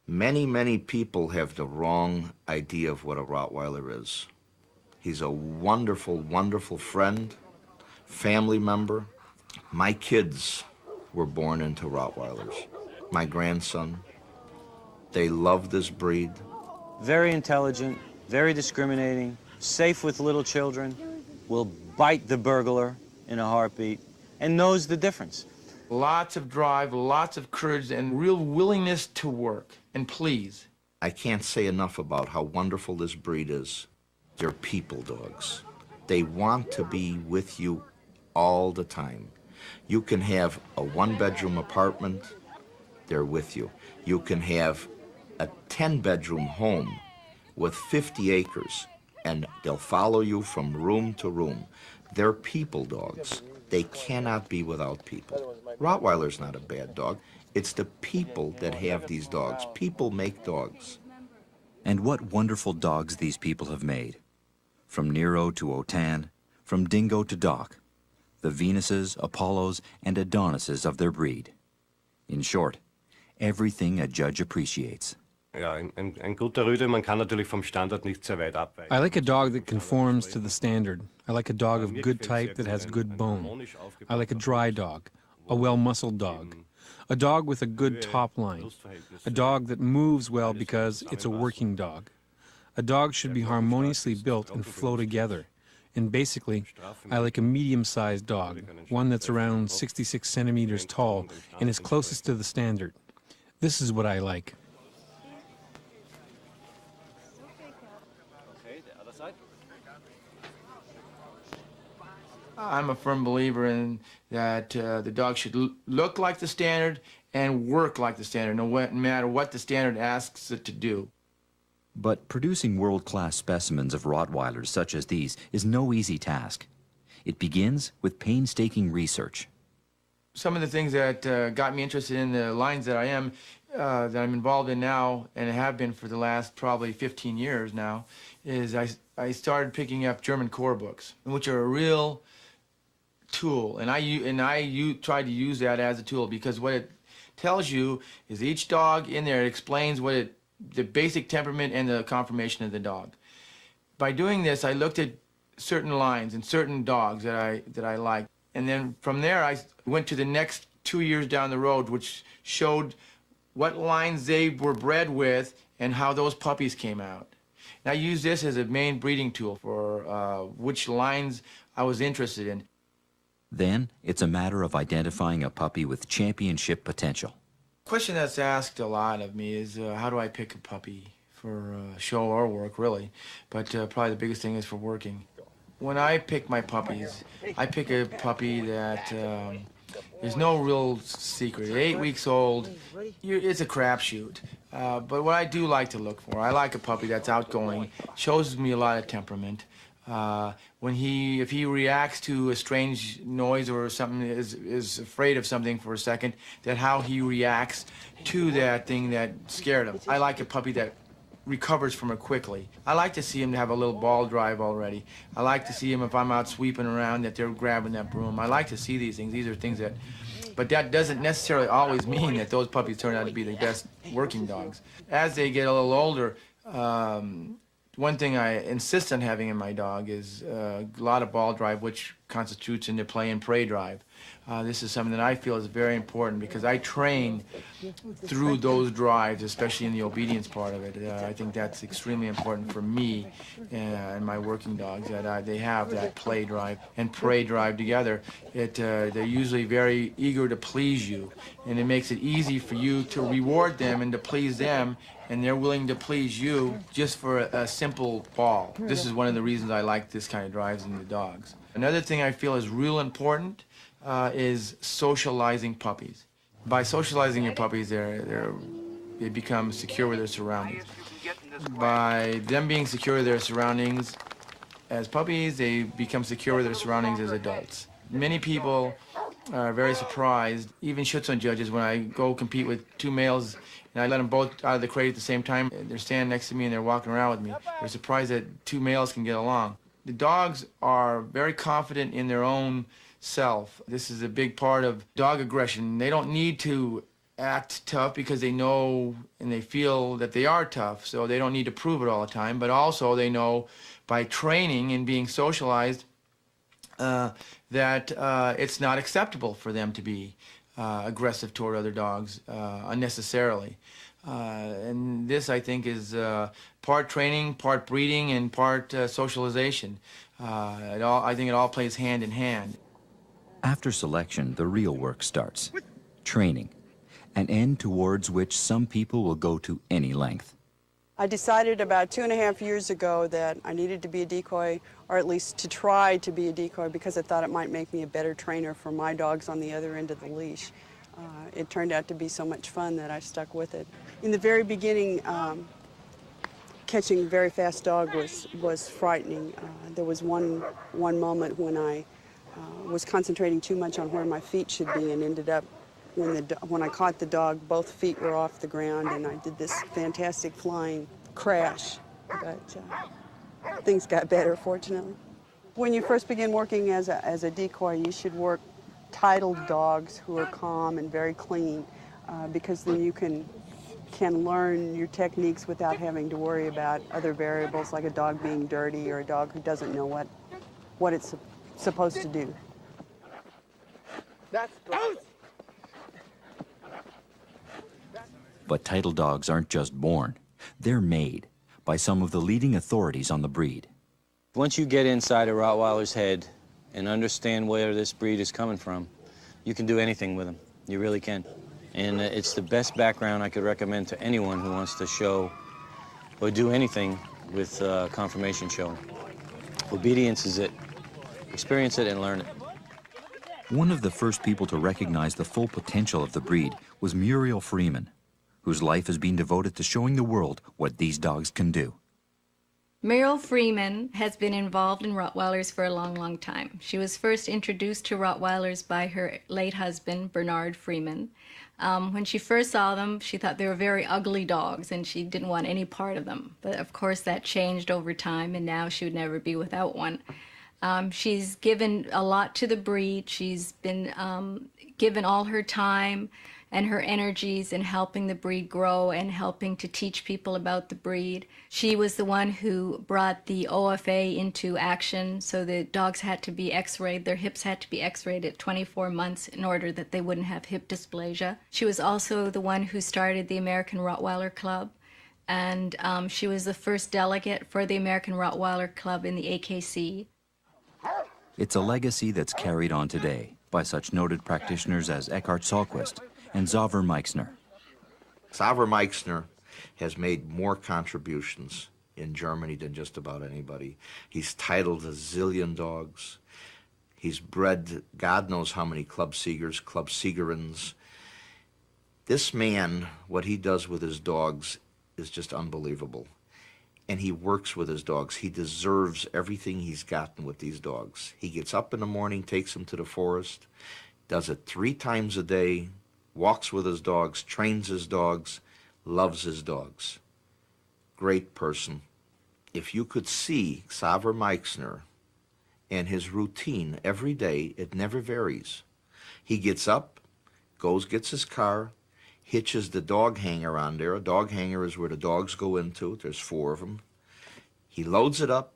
Many, many people have the wrong idea of what a Rottweiler is. He's a wonderful, wonderful friend, family member. My kids were born into Rottweilers. My grandson, they love this breed. Very intelligent, very discriminating, safe with little children, will bite the burglar in a heartbeat, and knows the difference. Lots of drive, lots of courage, and real willingness to work and please. I can't say enough about how wonderful this breed is. They're people dogs. They want to be with you all the time. You can have a one-bedroom apartment, they're with you. You can have a 10-bedroom home with 50 acres, and they'll follow you from room to room. They're people dogs. They cannot be without people. Rottweiler's not a bad dog. It's the people that have these dogs. People make dogs. And what wonderful dogs these people have made. From Nero to Otan, from Dingo to Doc, the Venuses, Apollos, and Adonises of their breed. In short, everything a judge appreciates. Ja, ein guter Rüde, man kann natürlich vom Standard nicht sehr weit abweichen. I like a dog that conforms to the standard. I like a dog of good type that has good bone. I like a dry dog, a well-muscled dog, a dog with a good top line, a dog that moves well because it's a working dog. A dog should be harmoniously built and flow together. And basically, I like a medium-sized dog, one that's around 66 centimeters tall and is closest to the standard. This is what I like. I'm a firm believer in that the dog should look like the standard and work like the standard, no matter what the standard asks it to do. But producing world-class specimens of Rottweilers such as these is no easy task. It begins with painstaking research. Some of the things that got me interested in the lines that I'm involved in now and have been for the last probably 15 years now, is I started picking up German core books, which are a real tool, and I try to use that as a tool because what it tells you is each dog in there explains the basic temperament and the conformation of the dog. By doing this, I looked at certain lines and certain dogs that I liked, and then from there I went to the next 2 years down the road, which showed what lines they were bred with and how those puppies came out. And I used this as a main breeding tool for which lines I was interested in. Then it's a matter of identifying a puppy with championship potential. The question that's asked a lot of me is how do I pick a puppy for show or work, really, but probably the biggest thing is for working. When I pick my puppies, I pick a puppy that there's no real secret. At 8 weeks old, it's a crapshoot. But what I do like to look for, I like a puppy that's outgoing, shows me a lot of temperament. If he reacts to a strange noise or something, is afraid of something for a second, that how he reacts to that thing that scared him. I like a puppy that recovers from it quickly. I like to see him have a little ball drive already. I like to see him, if I'm out sweeping around, that they're grabbing that broom. I like to see these things. These are things that, but that doesn't necessarily always mean that those puppies turn out to be the best working dogs. As they get a little older, one thing I insist on having in my dog is a lot of ball drive, which constitutes in the play and prey drive. This is something that I feel is very important because I train through those drives, especially in the obedience part of it. I think that's extremely important for me and my working dogs, that they have that play drive and prey drive together. They're usually very eager to please you, and it makes it easy for you to reward them and to please them, and they're willing to please you just for a simple ball. This is one of the reasons I like this kind of drives in the dogs. Another thing I feel is real important is socializing puppies. By socializing your puppies, they become secure with their surroundings. By them being secure with their surroundings as puppies, they become secure with their surroundings as adults. Many people are very surprised, even Schutzhund judges, when I go compete with two males and I let them both out of the crate at the same time. They're standing next to me and they're walking around with me. They're surprised that two males can get along. The dogs are very confident in their own self. This is a big part of dog aggression. They don't need to act tough because they know and they feel that they are tough, so they don't need to prove it all the time. But also they know by training and being socialized that it's not acceptable for them to be aggressive toward other dogs unnecessarily. And this, I think, is part training, part breeding, and part socialization. I think it all plays hand in hand. After selection, the real work starts. Training, an end towards which some people will go to any length. I decided about 2.5 years ago that I needed to be a decoy, or at least to try to be a decoy, because I thought it might make me a better trainer for my dogs on the other end of the leash. It turned out to be so much fun that I stuck with it. In the very beginning, catching a very fast dog was frightening. There was one moment when I was concentrating too much on where my feet should be, and ended up, when I caught the dog, both feet were off the ground, and I did this fantastic flying crash. But things got better, fortunately. When you first begin working as a decoy, you should work titled dogs who are calm and very clean, because then you can learn your techniques without having to worry about other variables like a dog being dirty or a dog who doesn't know what it's supposed to do. But title dogs aren't just born. They're made by some of the leading authorities on the breed. Once you get inside a Rottweiler's head and understand where this breed is coming from, you can do anything with them. You really can. And it's the best background I could recommend to anyone who wants to show or do anything with conformation showing. Obedience is it. Experience it and learn it. One of the first people to recognize the full potential of the breed was Muriel Freeman, whose life has been devoted to showing the world what these dogs can do. Muriel Freeman has been involved in Rottweilers for a long, long time. She was first introduced to Rottweilers by her late husband, Bernard Freeman. When she first saw them, she thought they were very ugly dogs and she didn't want any part of them. But of course that changed over time, and now she would never be without one. She's given a lot to the breed. She's been given all her time and her energies in helping the breed grow and helping to teach people about the breed. She was the one who brought the OFA into action, so the dogs had to be x-rayed. Their hips had to be x-rayed at 24 months in order that they wouldn't have hip dysplasia. She was also the one who started the American Rottweiler Club, and she was the first delegate for the American Rottweiler Club in the AKC. It's a legacy that's carried on today by such noted practitioners as Eckhart Sahlquist and Xaver Meixner. Xaver Meixner has made more contributions in Germany than just about anybody. He's titled a zillion dogs. He's bred God knows how many club Siegers, club Siegerins. This man, what he does with his dogs is just unbelievable. And he works with his dogs. He deserves everything he's gotten with these dogs. He gets up in the morning, takes them to the forest, does it 3 times a day, walks with his dogs, trains his dogs, loves his dogs. Great person. If you could see Xaver Meixner and his routine every day, it never varies. He gets up, gets his car, hitches the dog hanger on there. A dog hanger is where the dogs go into. There's 4 of them. He loads it up,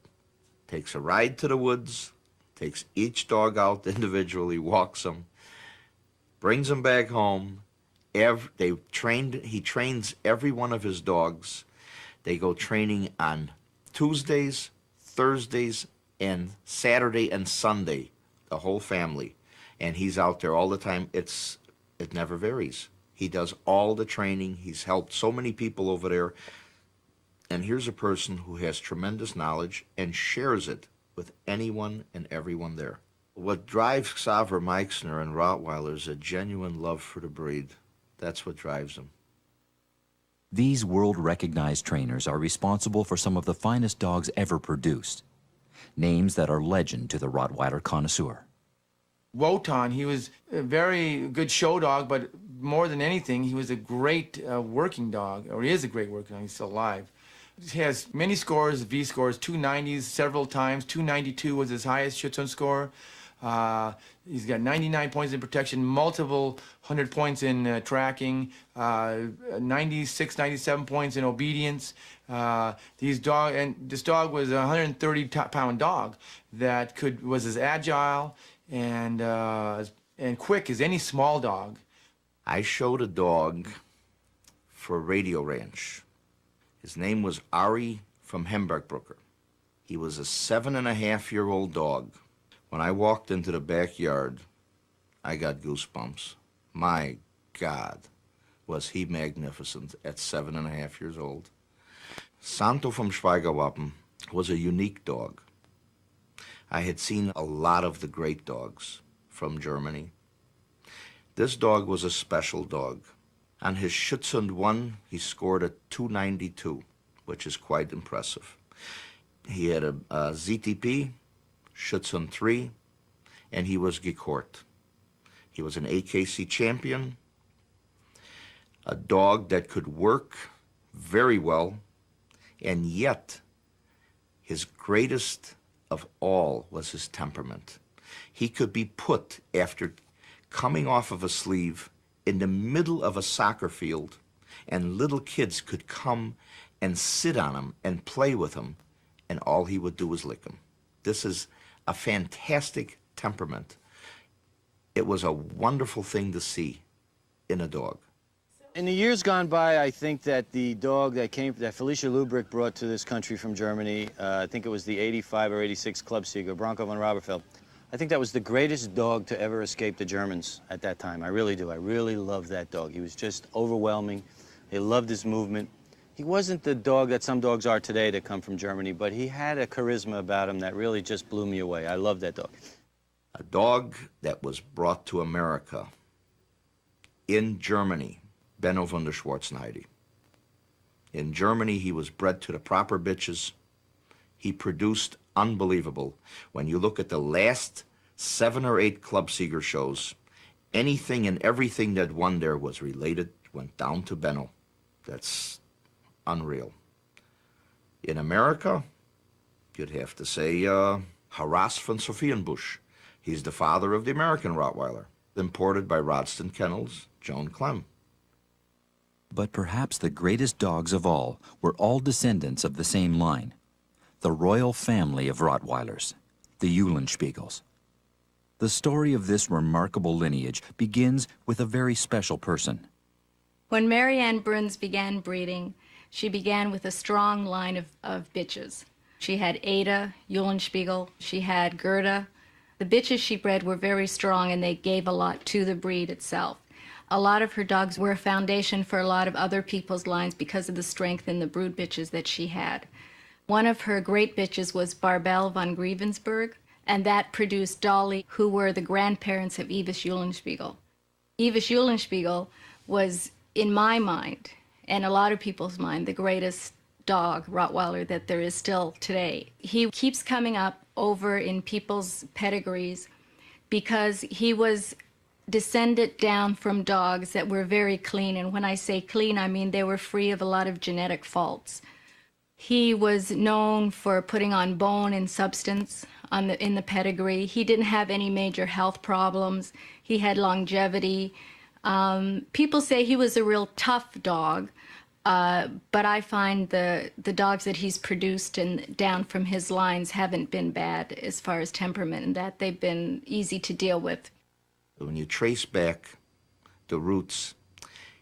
takes a ride to the woods, takes each dog out individually, walks them, brings them back home. He trains every one of his dogs. They go training on Tuesdays, Thursdays, and Saturday and Sunday, the whole family. And he's out there all the time. It never varies. He does all the training. He's helped so many people over there. And here's a person who has tremendous knowledge and shares it with anyone and everyone there. What drives Xaver Meixner and Rottweiler is a genuine love for the breed. That's what drives them. These world-recognized trainers are responsible for some of the finest dogs ever produced. Names that are legend to the Rottweiler connoisseur. Wotan, he was a very good show dog, but more than anything, he was a great working dog, or he is a great working dog. He's still alive. He has many scores, V scores, 290s several times. 292 was his highest Schutzhund score. He's got 99 points in protection, multiple 100 points in tracking, 96, 97 points in obedience. This dog was a 130-pound dog that was as agile and quick as any small dog. I showed a dog for Radio Ranch. His name was Ari from Hembergbrucker. He was a 7.5-year-old dog. When I walked into the backyard, I got goosebumps. My God, was he magnificent at 7.5 years old. Santo from Schweigerwappen was a unique dog. I had seen a lot of the great dogs from Germany. This dog was a special dog. On his Schutzhund 1, he scored a 292, which is quite impressive. He had a ZTP, Schutzhund 3, and he was gekort. He was an AKC champion, a dog that could work very well, and yet his greatest of all was his temperament. He could be put, after coming off of a sleeve, in the middle of a soccer field, and little kids could come and sit on him and play with him, and all he would do was lick him. This is a fantastic temperament. It was a wonderful thing to see in a dog. In the years gone by, I think that the dog that Felicia Lubrick brought to this country from Germany, I think it was the 85 or 86 Clubsieger, Bronco von Roberfeld, I think that was the greatest dog to ever escape the Germans at that time. I really do. I really loved that dog. He was just overwhelming. They loved his movement. He wasn't the dog that some dogs are today that come from Germany, but he had a charisma about him that really just blew me away. I loved that dog. A dog that was brought to America in Germany, Benno von der Schwarzenheide. In Germany, he was bred to the proper bitches. He produced unbelievable. When you look at the last 7 or 8 Clubsieger shows, anything and everything that won there was related, went down to Benno. That's unreal. In America, you'd have to say Harass von Sophienbusch. He's the father of the American Rottweiler, imported by Rodston Kennels, Joan Clem. But perhaps the greatest dogs of all were all descendants of the same line, the royal family of Rottweilers, the Eulenspiegels. The story of this remarkable lineage begins with a very special person. When Mary Ann Bruns began breeding, she began with a strong line of bitches. She had Ada, Eulenspiegel, she had Gerda. The bitches she bred were very strong, and they gave a lot to the breed itself. A lot of her dogs were a foundation for a lot of other people's lines because of the strength in the brood bitches that she had. One of her great bitches was Barbel von Grievensburg, and that produced Dolly, who were the grandparents of Evis Eulenspiegel. Evis Eulenspiegel was, in my mind, and a lot of people's mind, the greatest dog, Rottweiler, that there is still today. He keeps coming up over in people's pedigrees because he was descended down from dogs that were very clean. And when I say clean, I mean they were free of a lot of genetic faults. He was known for putting on bone and substance in the pedigree. He didn't have any major health problems. He had longevity. People say he was a real tough dog, but I find the dogs that he's produced and down from his lines haven't been bad as far as temperament, and that they've been easy to deal with. When you trace back the roots,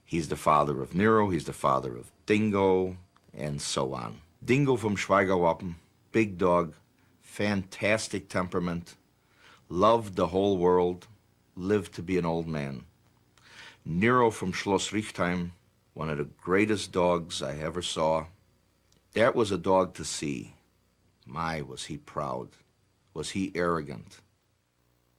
he's the father of Nero, he's the father of Dingo, and so on. Dingo from Schweigerwappen, big dog, fantastic temperament, loved the whole world, lived to be an old man. Nero from Schloss Richtheim, one of the greatest dogs I ever saw. That was a dog to see. My, was he proud. Was he arrogant.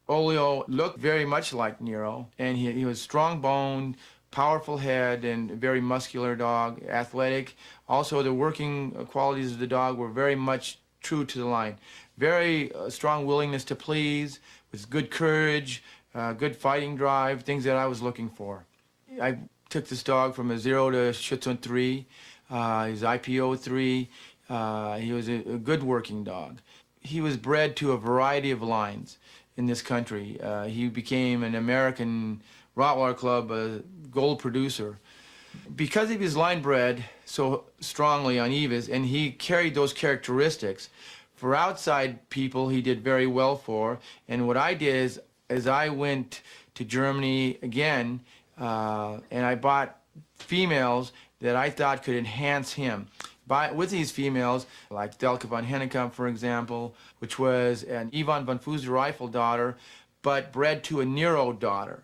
Olio looked very much like Nero, and he was strong-boned, powerful head, and a very muscular dog, athletic. Also, the working qualities of the dog were very much true to the line. Very strong willingness to please, with good courage, good fighting drive, things that I was looking for. I took this dog from a 0 to Schutzhund 3. He's IPO 3. He was a good working dog. He was bred to a variety of lines. in this country. He became an American Rottweiler Club gold producer. Because he was line bred so strongly on Evis, and he carried those characteristics, for outside people he did very well for. And what I did is I went to Germany again, and I bought females that I thought could enhance him. With these females, like Delke von Hennekamp, for example, which was an Ivan von Fuse rifle daughter, but bred to a Nero daughter.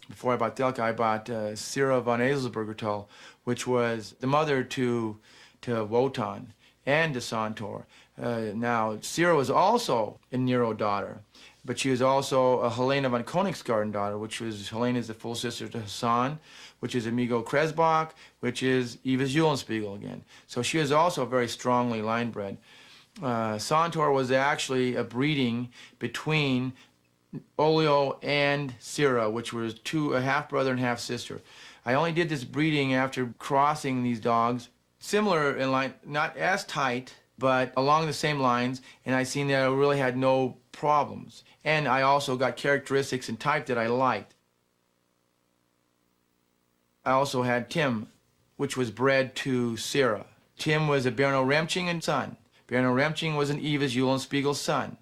Before I bought Delke, I bought Sira von Eselsbergertal, which was the mother to Wotan and to Santor. Now, Sira was also a Nero daughter, but she was also a Helena von Königsgarten daughter, which was, Helena is the full sister to Hassan, which is Amigo Kresbach, which is Evis Eulenspiegel again. So she was also very strongly line bred. Santor was actually a breeding between Olio and Sira, which was a half brother and half sister. I only did this breeding after crossing these dogs, similar in line, not as tight, but along the same lines, and I seen that I really had no problems. And I also got characteristics and type that I liked. I also had Tim, which was bred to Sira. Tim was a Berno Remching and son. Berno Remching was an Evis Eulenspiegel's son.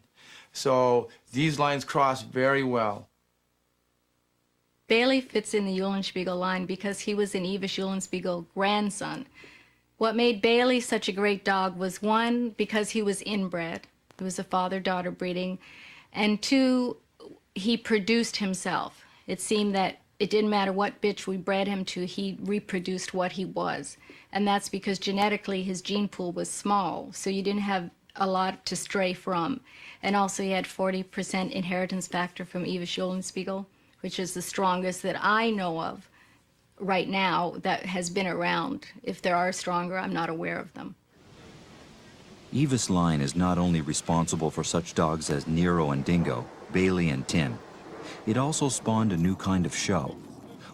So these lines cross very well. Bailey fits in the Eulenspiegel line because he was an Evis Eulenspiegel grandson. What made Bailey such a great dog was, one, because he was inbred. It was a father-daughter breeding. And two, he produced himself. It seemed that it didn't matter what bitch we bred him to, he reproduced what he was. And that's because genetically his gene pool was small, so you didn't have a lot to stray from. And also he had 40% inheritance factor from Evis Eulenspiegel, which is the strongest that I know of right now that has been around. If there are stronger, I'm not aware of them. Evis line is not only responsible for such dogs as Nero and Dingo, Bailey and Tim. It also spawned a new kind of show,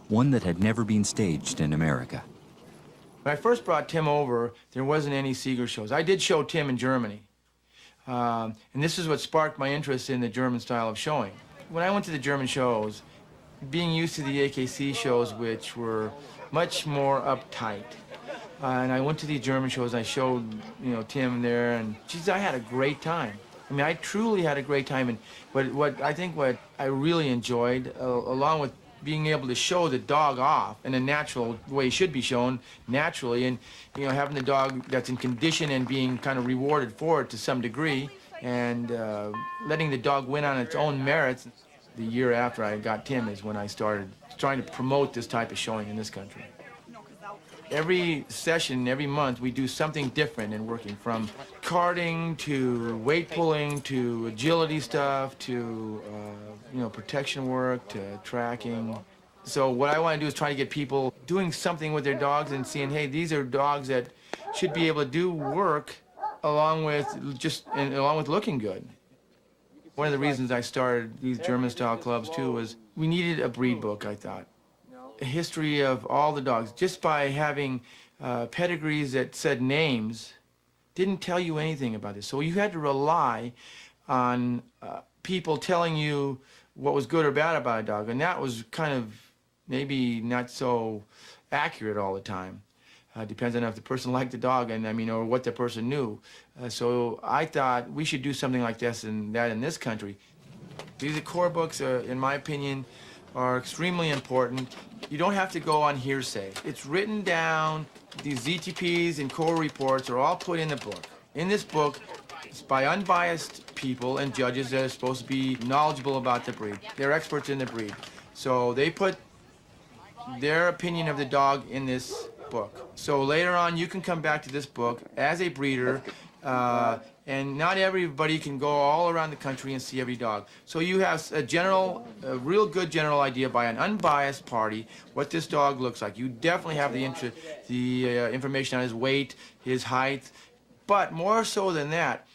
one that had never been staged in America. When I first brought Tim over, there wasn't any Seeger shows. I did show Tim in Germany. And this is what sparked my interest in the German style of showing. When I went to the German shows, being used to the AKC shows, which were much more uptight, and I went to these German shows, I showed, Tim there, and geez, I had a great time. I mean, I truly had a great time, and what I really enjoyed, along with being able to show the dog off in a natural way, should be shown naturally, and having the dog that's in condition and being kind of rewarded for it to some degree, and letting the dog win on its own merits. The year after I got Tim is when I started trying to promote this type of showing in this country. Every session, every month, we do something different in working, from carting to weight pulling to agility stuff to protection work to tracking. So what I want to do is try to get people doing something with their dogs and seeing, hey, these are dogs that should be able to do work along with looking good. One of the reasons I started these German-style clubs, too, was we needed a breed book, I thought. A history of all the dogs. Just by having pedigrees that said names didn't tell you anything about this. So you had to rely on people telling you what was good or bad about a dog, and that was kind of maybe not so accurate all the time. Depends on if the person liked the dog or what the person knew. So I thought we should do something like this and that in this country. These core books, in my opinion, are extremely important. You don't have to go on hearsay. It's written down. These ZTPs and core reports are all put in the book. In this book, it's by unbiased people and judges that are supposed to be knowledgeable about the breed. They're experts in the breed. So they put their opinion of the dog in this book. So later on, you can come back to this book as a breeder, and not everybody can go all around the country and see every dog. So you have a real good general idea by an unbiased party what this dog looks like. You definitely have the information on his weight, his height, but more so than that,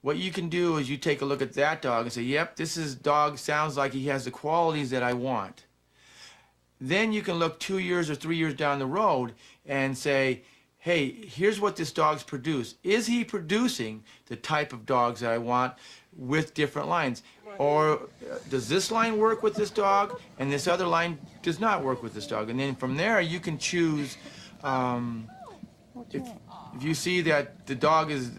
what you can do is you take a look at that dog and say, yep, dog sounds like he has the qualities that I want. Then you can look 2 years or 3 years down the road and say, hey, here's what this dog's produced. Is he producing the type of dogs that I want? with different lines. Or does this line work with this dog and this other line does not work with this dog? And then from there you can choose, if you see that the dog is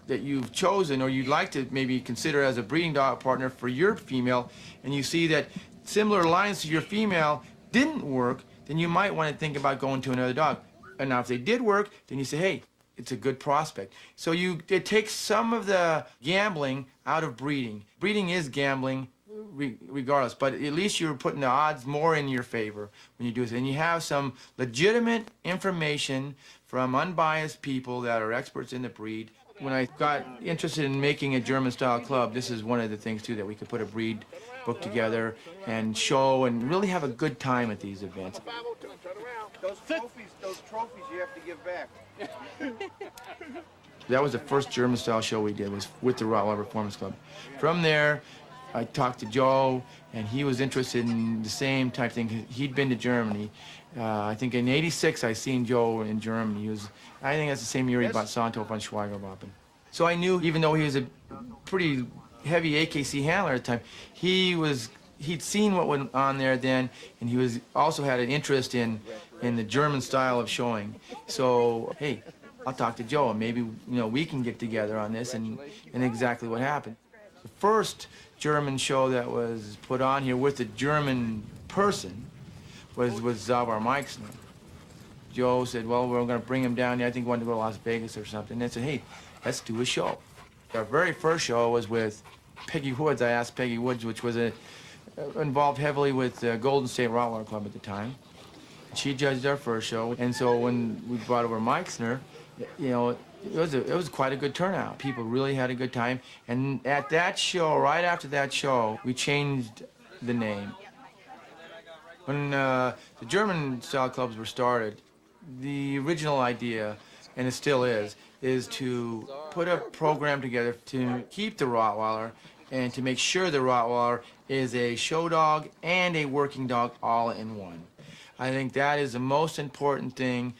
that you've chosen or you'd like to maybe consider as a breeding dog partner for your female, and you see that similar lines to your female didn't work, then you might want to think about going to another dog. And now if they did work, then you say, hey, it's a good prospect. So it takes some of the gambling out of breeding. Breeding is gambling regardless, but at least you're putting the odds more in your favor when you do this. And you have some legitimate information from unbiased people that are experts in the breed. When I got interested in making a German-style club, this is one of the things, too, that we could put a breed book together and show and really have a good time at these events. Those trophies you have to give back. That was the first German-style show we did, was with the Rottweiler Performance Club. From there, I talked to Joe, and he was interested in the same type of thing. He'd been to Germany. I think in '86 I seen Joe in Germany. I think that's the same year he bought Santo von Schweigerwappen. So I knew, even though he was a pretty heavy AKC handler at the time, he'd seen what went on there then, and he also had an interest in the German style of showing. So, hey, I'll talk to Joe, and maybe we can get together on this, and exactly what happened. The first German show that was put on here with a German person was Zavar Meixner. Joe said, well, we're going to bring him down here. I think he wanted to go to Las Vegas or something. And they said, hey, let's do a show. Our very first show was with Peggy Woods. I asked Peggy Woods, which was involved heavily with Golden State Rottweiler Club at the time. She judged our first show. And so when we brought over Meixner, it was quite a good turnout. People really had a good time. And at that show, right after that show, we changed the name. When the German-style clubs were started, the original idea, and it still is to put a program together to keep the Rottweiler and to make sure the Rottweiler is a show dog and a working dog all in one. I think that is the most important thing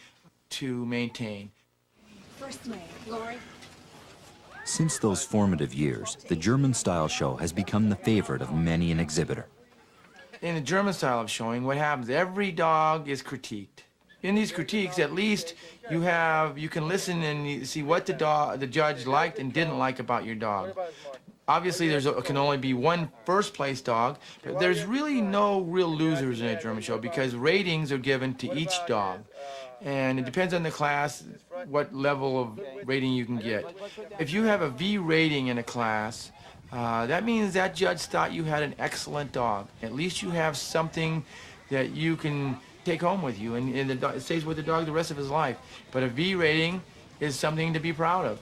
to maintain. First name, Lori. Since those formative years, the German-style show has become the favorite of many an exhibitor. In the German style of showing, what happens, every dog is critiqued. In these critiques, at least you can listen and see what the judge liked and didn't like about your dog. Obviously, can only be one first-place dog, but there's really no real losers in a German show because ratings are given to each dog. And it depends on the class what level of rating you can get. If you have a V rating in a class, that means that judge thought you had an excellent dog. At least you have something that you can take home with you, and it stays with the dog the rest of his life. But a V rating is something to be proud of.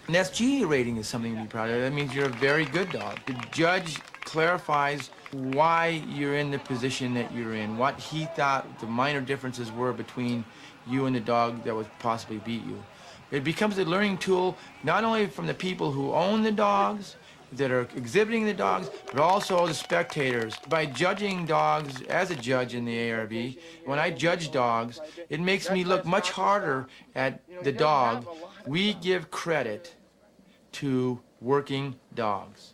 An SG rating is something to be proud of. That means you're a very good dog. The judge clarifies why you're in the position that you're in, what he thought the minor differences were between you and the dog that would possibly beat you. It becomes a learning tool not only from the people who own the dogs, that are exhibiting the dogs, but also the spectators. By judging dogs as a judge in the ARB, when I judge dogs, it makes me look much harder at the dog. We give credit to working dogs.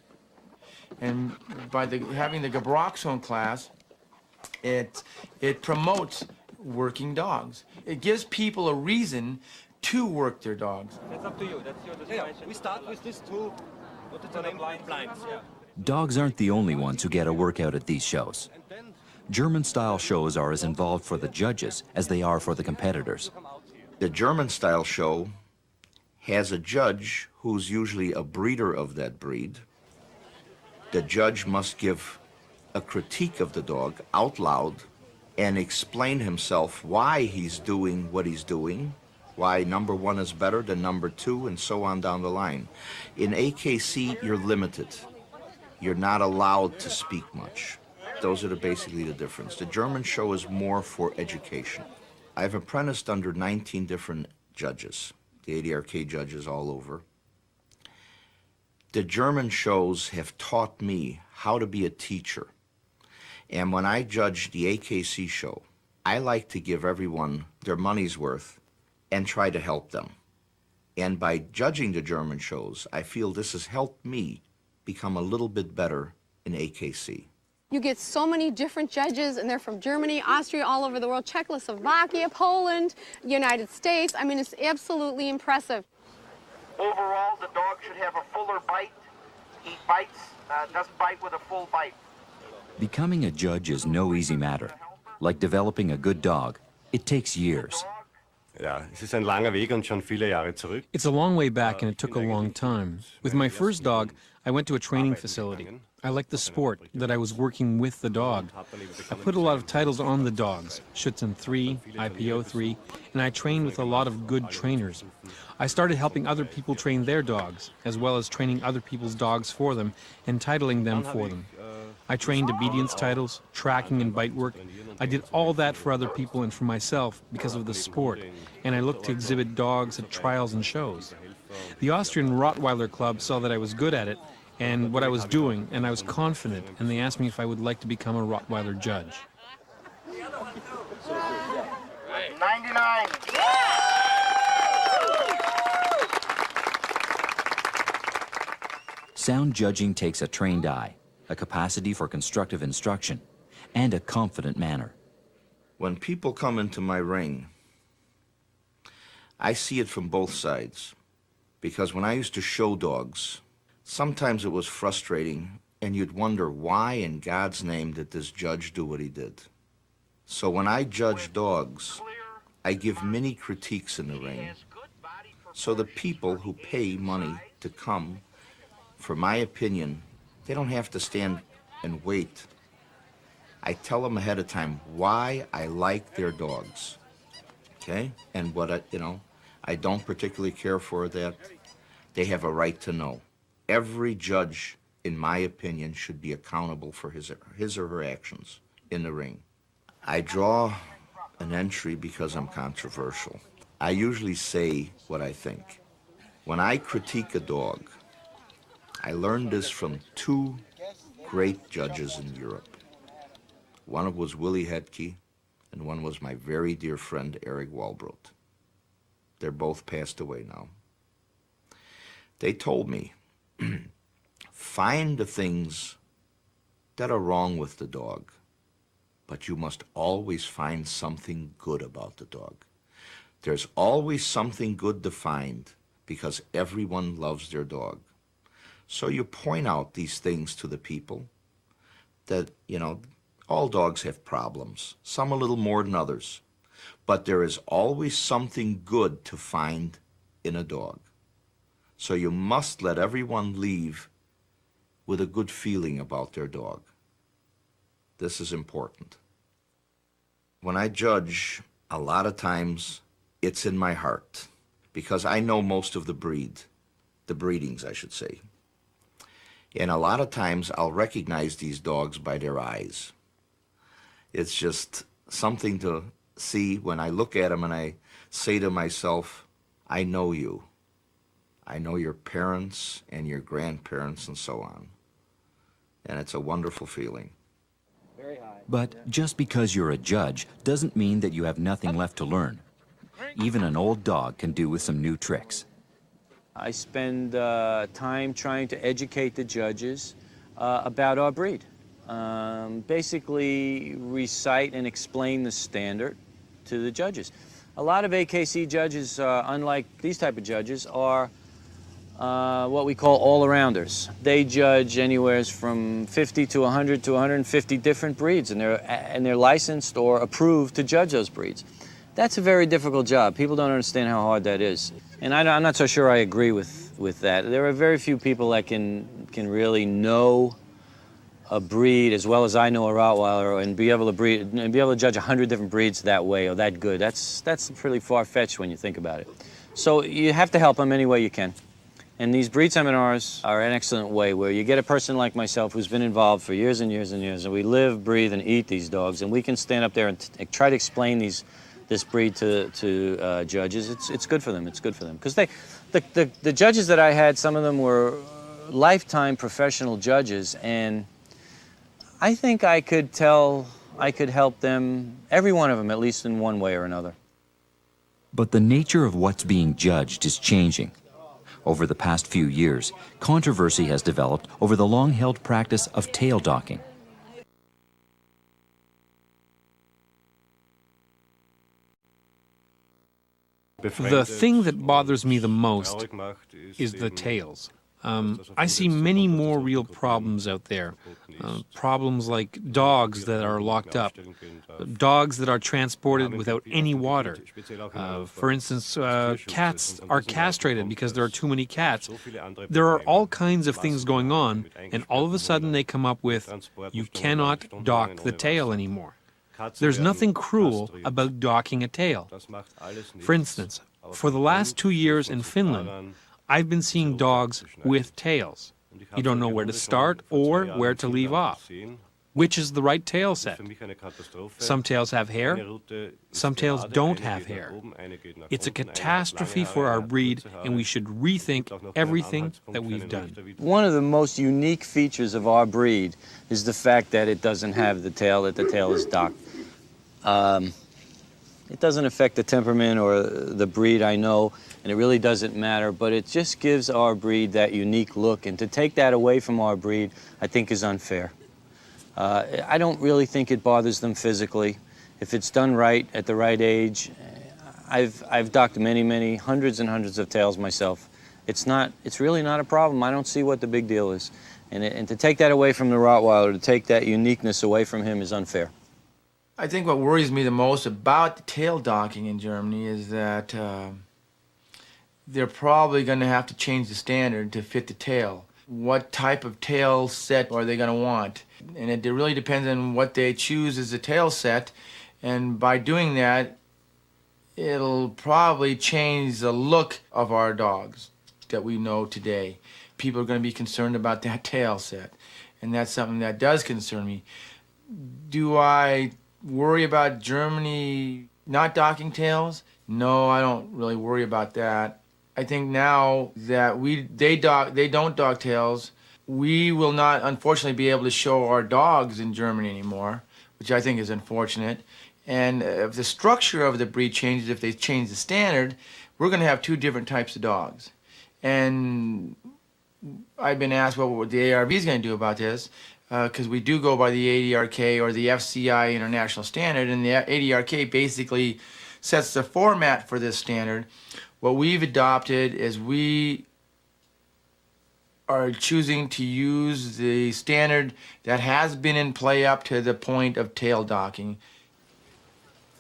And by having the Gebroxzone class, it promotes working dogs. It gives people a reason to work their dogs. That's up to you. That's your discretion. We start with this two. What is the name? Blinds. Yeah. Dogs aren't the only ones who get a workout at these shows. German-style shows are as involved for the judges as they are for the competitors. The German-style show has a judge who's usually a breeder of that breed. The judge must give a critique of the dog out loud and explain himself why he's doing what he's doing, why number one is better than number two, and so on down the line. In AKC, you're limited. You're not allowed to speak much. Those are basically the difference. The German show is more for education. I've apprenticed under 19 different judges, the ADRK judges all over. The German shows have taught me how to be a teacher. And when I judge the AKC show, I like to give everyone their money's worth and try to help them. And by judging the German shows, I feel this has helped me become a little bit better in AKC. You get so many different judges, and they're from Germany, Austria, all over the world, Czechoslovakia, Poland, United States. I mean, it's absolutely impressive. Overall, the dog should have a fuller bite. He bites, doesn't bite with a full bite. Becoming a judge is no easy matter. Like developing a good dog, it takes years. Ja, es ist ein langer Weg und schon viele Jahre zurück. It's a long way back and it took a long time. With my first dog, I went to a training facility. I liked the sport, that I was working with the dog. I put a lot of titles on the dogs, Schutzen 3, IPO 3, and I trained with a lot of good trainers. I started helping other people train their dogs, as well as training other people's dogs for them and titling them for them. I trained obedience titles, tracking and bite work. I did all that for other people and for myself because of the sport, and I looked to exhibit dogs at trials and shows. The Austrian Rottweiler Club saw that I was good at it and what I was doing, and I was confident, and they asked me if I would like to become a Rottweiler judge. 99. Sound judging takes a trained eye, a capacity for constructive instruction, and a confident manner. When people come into my ring, I see it from both sides. Because when I used to show dogs, sometimes it was frustrating, and you'd wonder why in God's name did this judge do what he did. So when I judge dogs, I give many critiques in the ring. So the people who pay money to come, for my opinion, they don't have to stand and wait. I tell them ahead of time why I like their dogs, okay? And what I don't particularly care for that. They have a right to know. Every judge, in my opinion, should be accountable for his or her actions in the ring. I draw an entry because I'm controversial. I usually say what I think. When I critique a dog, I learned this from two great judges in Europe. One was Willie Hedke, and one was my very dear friend Eric Walbrot. They're both passed away now. They told me, find the things that are wrong with the dog, but you must always find something good about the dog. There's always something good to find because everyone loves their dog. So you point out these things to the people that, all dogs have problems, some a little more than others, but there is always something good to find in a dog. So you must let everyone leave with a good feeling about their dog. This is important. When I judge, a lot of times it's in my heart because I know most of the breedings, I should say. And a lot of times I'll recognize these dogs by their eyes. It's just something to see when I look at them and I say to myself, I know you. I know your parents and your grandparents and so on. And it's a wonderful feeling. But just because you're a judge doesn't mean that you have nothing left to learn. Even an old dog can do with some new tricks. I spend time trying to educate the judges about our breed. Basically recite and explain the standard to the judges. A lot of AKC judges, unlike these type of judges, are what we call all-arounders. They judge anywhere from 50 to 100 to 150 different breeds, and they're licensed or approved to judge those breeds. That's a very difficult job. People don't understand how hard that is. And I'm not so sure I agree with that. There are very few people that can really know a breed as well as I know a Rottweiler and be able to judge 100 different breeds that way or that good. That's pretty far-fetched when you think about it. So you have to help them any way you can. And these breed seminars are an excellent way where you get a person like myself who's been involved for years and years and years, and we live, breathe, and eat these dogs, and we can stand up there and try to explain this breed to judges. It's good for them. It's good for them because the judges that I had, some of them were lifetime professional judges, and I think I could help them, every one of them, at least in one way or another. But the nature of what's being judged is changing. Over the past few years, controversy has developed over the long-held practice of tail docking. The thing that bothers me the most is the tails. I see many more real problems out there. Problems like dogs that are locked up, dogs that are transported without any water. For instance, cats are castrated because there are too many cats. There are all kinds of things going on, and all of a sudden they come up with, you cannot dock the tail anymore. There's nothing cruel about docking a tail. For instance, for the last 2 years in Finland, I've been seeing dogs with tails. You don't know where to start or where to leave off. Which is the right tail set? Some tails have hair, some tails don't have hair. It's a catastrophe for our breed, and we should rethink everything that we've done. One of the most unique features of our breed is the fact that it doesn't have the tail, that the tail is docked. It doesn't affect the temperament or the breed, I know, and it really doesn't matter, but it just gives our breed that unique look, and to take that away from our breed, I think is unfair. I don't really think it bothers them physically. If it's done right at the right age, I've docked many, hundreds and hundreds of tails myself. It's really not a problem. I don't see what the big deal is. And to take that away from the Rottweiler, to take that uniqueness away from him is unfair. I think what worries me the most about the tail docking in Germany is that they're probably going to have to change the standard to fit the tail. What type of tail set are they going to want? And it really depends on what they choose as a tail set, and by doing that, it'll probably change the look of our dogs that we know today. People are going to be concerned about that tail set, and that's something that does concern me. Do I worry about Germany not docking tails? No, I don't really worry about that. I think now that they don't dock tails, we will not unfortunately be able to show our dogs in Germany anymore, which I think is unfortunate. And if the structure of the breed changes, if they change the standard, we're going to have two different types of dogs. And I've been asked what the ARB is going to do about this, because we do go by the ADRK or the FCI International Standard, and the ADRK basically sets the format for this standard. What we've adopted is we are choosing to use the standard that has been in play up to the point of tail docking.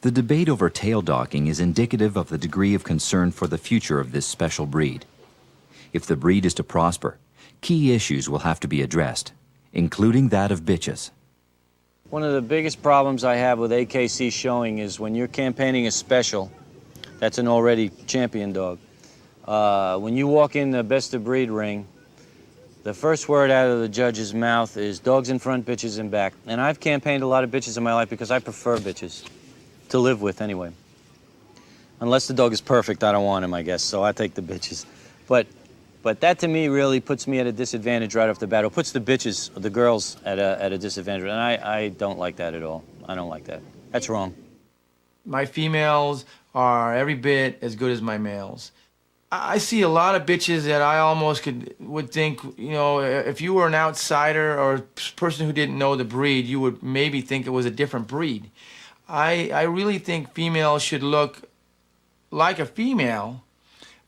The debate over tail docking is indicative of the degree of concern for the future of this special breed. If the breed is to prosper, key issues will have to be addressed, including that of bitches. One of the biggest problems I have with AKC showing is when you're campaigning a special, that's an already champion dog. When you walk in the best of breed ring, the first word out of the judge's mouth is dogs in front, bitches in back. And I've campaigned a lot of bitches in my life because I prefer bitches to live with anyway. Unless the dog is perfect, I don't want him, I guess, so I take the bitches. But that to me really puts me at a disadvantage right off the bat. It puts the bitches, the girls, at a disadvantage, and I don't like that at all. I don't like that. That's wrong. My females are every bit as good as my males. I see a lot of bitches that I almost would think, you know, if you were an outsider or a person who didn't know the breed, you would maybe think it was a different breed. I really think females should look like a female,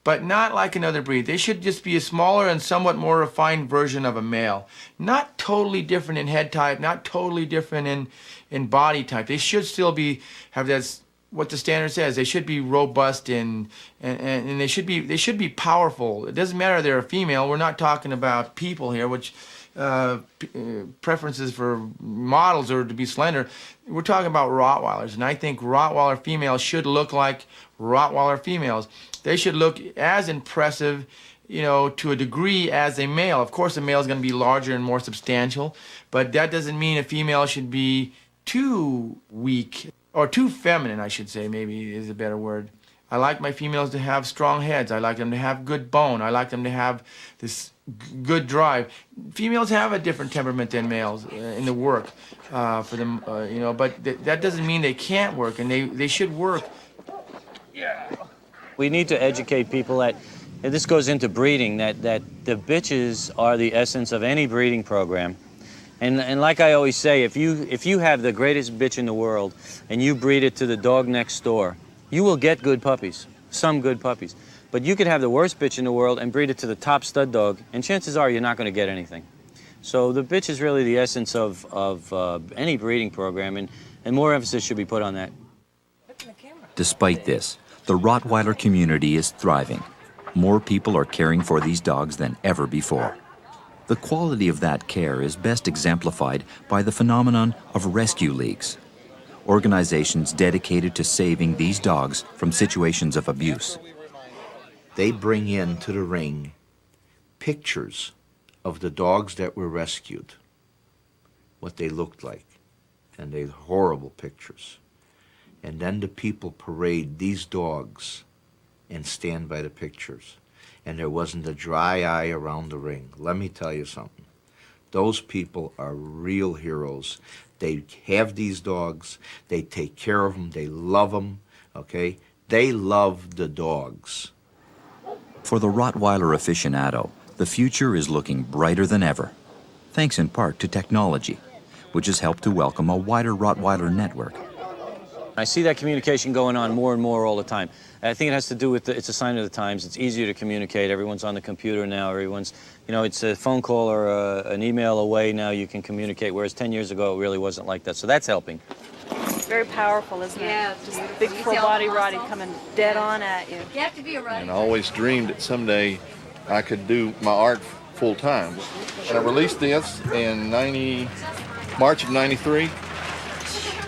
but not like another breed. They should just be a smaller and somewhat more refined version of a male. Not totally different in head type, not totally different in body type. They should still have that, what the standard says. They should be robust and they should be powerful. It doesn't matter if they're a female. We're not talking about people here, which preferences for models are to be slender. We're talking about Rottweilers, and I think Rottweiler females should look like Rottweiler females. They should look as impressive, you know, to a degree as a male. Of course, a male is going to be larger and more substantial, but that doesn't mean a female should be too weak, or too feminine, I should say, maybe is a better word. I like my females to have strong heads. I like them to have good bone. I like them to have this good drive. Females have a different temperament than males in the work for them, you know, but that doesn't mean they can't work, and they should work. We need to educate people that this goes into breeding, that the bitches are the essence of any breeding program. And like I always say, if you have the greatest bitch in the world and you breed it to the dog next door, you will get good puppies, some good puppies. But you could have the worst bitch in the world and breed it to the top stud dog, and chances are you're not going to get anything. So the bitch is really the essence of any breeding program, and more emphasis should be put on that. Despite this, the Rottweiler community is thriving. More people are caring for these dogs than ever before. The quality of that care is best exemplified by the phenomenon of rescue leagues, organizations dedicated to saving these dogs from situations of abuse. They bring into the ring pictures of the dogs that were rescued, what they looked like, and they're horrible pictures. And then the people parade these dogs and stand by the pictures. And there wasn't a dry eye around the ring. Let me tell you something. Those people are real heroes. They have these dogs. They take care of them. They love them, okay? They love the dogs. For the Rottweiler aficionado, the future is looking brighter than ever, thanks in part to technology, which has helped to welcome a wider Rottweiler network. I see that communication going on more and more all the time. I think it has to do with it's a sign of the times. It's easier to communicate. Everyone's on the computer now. Everyone's, you know, it's a phone call or an email away now you can communicate, whereas 10 years ago it really wasn't like that. So that's helping. It's very powerful, isn't it? Yeah, Just big full body Roddy coming dead on at you. You have to be a Roddy. And I always dreamed that someday I could do my art full time. And I released this in March of '93.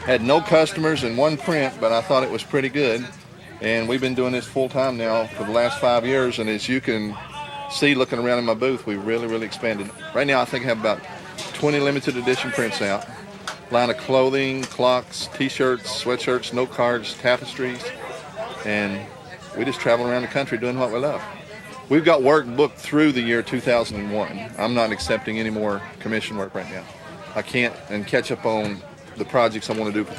Had no customers and one print, but I thought it was pretty good. And we've been doing this full time now for the last 5 years. And as you can see looking around in my booth, we've really expanded. Right now I think I have about 20 limited edition prints out. Line of clothing, clocks, t-shirts, sweatshirts, note cards, tapestries. And we just travel around the country doing what we love. We've got work booked through the year 2001. I'm not accepting any more commission work right now. I can't and catch up on the projects I want to do.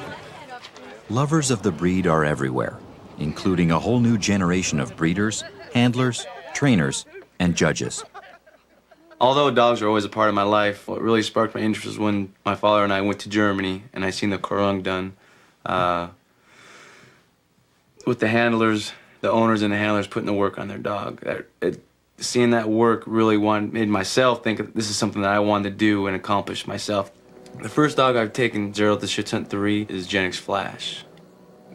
Lovers of the breed are everywhere, including a whole new generation of breeders, handlers, trainers, and judges. Although dogs are always a part of my life, what really sparked my interest was when my father and I went to Germany and I seen the Korung done with the handlers, the owners and the handlers putting the work on their dog. Seeing that work really made myself think this is something that I wanted to do and accomplish myself. The first dog I've taken zero to Shih Tzu 3 is Genix Flash.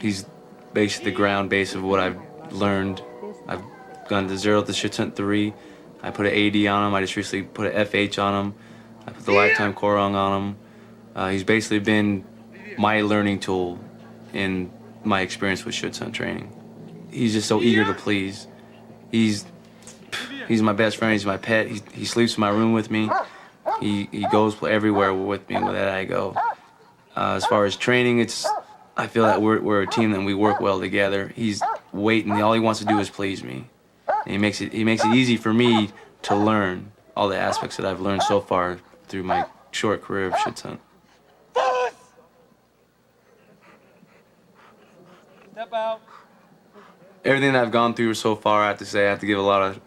He's basically the ground base of what I've learned. I've gone to zero to Shih Tzu 3. I put an AD on him. I just recently put an FH on him. I put the lifetime Korung on him. He's basically been my learning tool in my experience with Shih Tzu training. He's just so eager to please. He's my best friend. He's my pet. He sleeps in my room with me. He goes everywhere with me wherever I go. As far as training, I feel that we're a team and we work well together. He's waiting. All he wants to do is please me. And he makes it easy for me to learn all the aspects that I've learned so far through my short career of Shih Tzu. Step out. Everything that I've gone through so far, I have to say, I have to give a lot of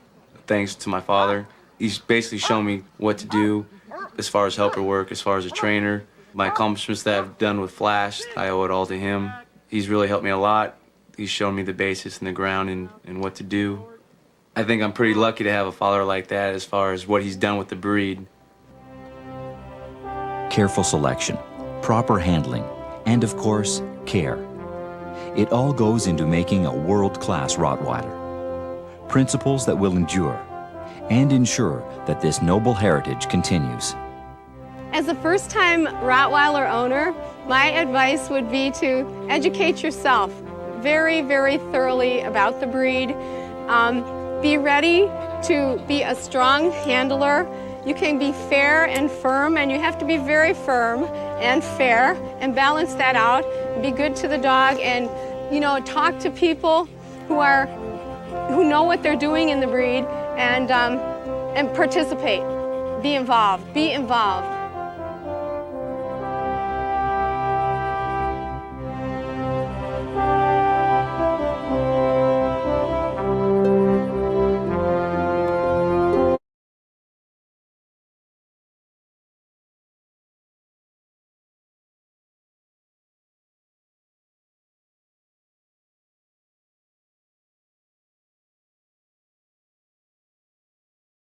thanks to my father. He's basically shown me what to do as far as helper work, as far as a trainer. My accomplishments that I've done with Flash, I owe it all to him. He's really helped me a lot. He's shown me the basis and the ground and what to do. I think I'm pretty lucky to have a father like that as far as what he's done with the breed. Careful selection, proper handling, and of course, care. It all goes into making a world-class Rottweiler. Principles that will endure and ensure that this noble heritage continues. As a first-time Rottweiler owner, my advice would be to educate yourself very thoroughly about the breed. Be ready to be a strong handler. You can be fair and firm, and you have to be very firm and fair and balance that out. Be good to the dog, and talk to people who know what they're doing in the breed, and participate. Be involved. Be involved.